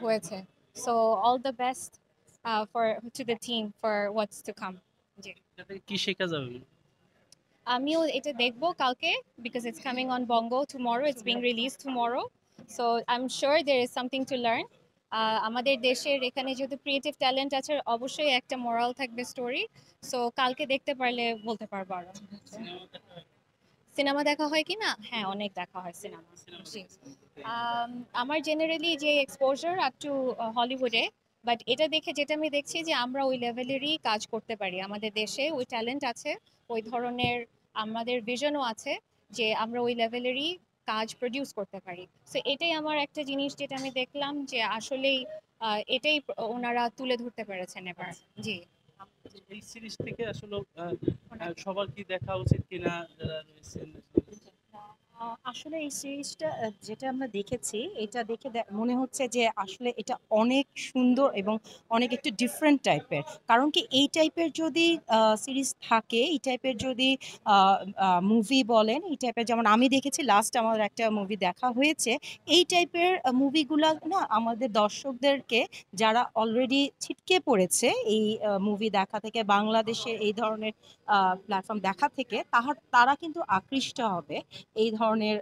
হয়েছে। So all the best for to the team for what's to come. জি, এটাতে কি শেখা যাবে? আমিও এটা দেখবো কালকে, because it's coming on Bongo tomorrow, it's being release tomorrow. So I am sure there is something to learn. আমাদের দেশের এখানে যেহেতু ক্রিয়েটিভ ট্যালেন্ট আছে, অবশ্যই একটা মোরাল থাকবে স্টোরি। সো কালকে দেখতে পারলে বলতে পারবো আরো। সিনেমা দেখা হয়? সিনেমা দেখা হয় কি না? হ্যাঁ, অনেক দেখা হয় সিনেমা। সিনেমা জি। দেখেছেন? আমার জেনারেলি যে এক্সপোজার আপ টু হলিউডে, বাট এটা দেখে যেটা আমি দেখছি যে আমরা ওই লেভেলেরই কাজ করতে পারি। আমাদের দেশে ওই ট্যালেন্ট আছে, ওই ধরনের আমাদের ভিশনও আছে যে আমরা ওই লেভেলেরই কাজ প্রডিউস করতে পারি। সো এটাই আমার একটা জিনিস যেটা আমি দেখলাম যে আসলেই এটাই ওনারা তুলে ধরতে পেরেছেন এবার। জি। তো এই সিরিজ থেকে আসলে সবার কি দেখা উচিত কিনা যারা রয়েছেন আসলে? আসলে এই সিরিজটা যেটা আমরা দেখেছি, এটা দেখে মনে হচ্ছে যে আসলে এটা অনেক সুন্দর এবং অনেক একটু ডিফারেন্ট টাইপের। কারণ কি এই টাইপের যদি সিরিজ থাকে, এই টাইপের যদি মুভি বলেন, এই টাইপের যেমন আমি দেখেছি লাস্ট আমার একটা মুভি দেখা হয়েছে, এই টাইপের মুভিগুলা না আমাদের দর্শকদেরকে যারা অলরেডি ছিটকে পড়েছে এই মুভি দেখা থেকে, বাংলাদেশে এই ধরনের প্ল্যাটফর্ম দেখা থেকে, তারা কিন্তু আকৃষ্ট হবে। এই ধরনের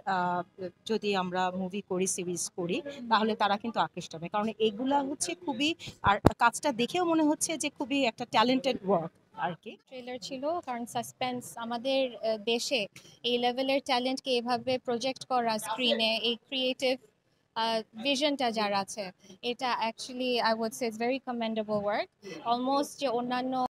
যদি আমরা মুভি করি, সিরিজ করি, তাহলে তারা কিন্তু আকৃষ্ট হবে, কারণ এগুলা হচ্ছে খুবই, আর কাজটা দেখেও মনে হচ্ছে যে খুবই একটা ট্যালেন্টেড ওয়ার্ক আর কি। ট্রেলার ছিল, কারণ সাসপেন্স আমাদের দেশে এই লেভেলের ট্যালেন্টকে এভাবে প্রজেক্ট করা স্ক্রিনে, এই ক্রিয়েটিভ ভিশনটা যার আছে, এটা actually I would say it's very commendable work. Almost যে অন্যান্য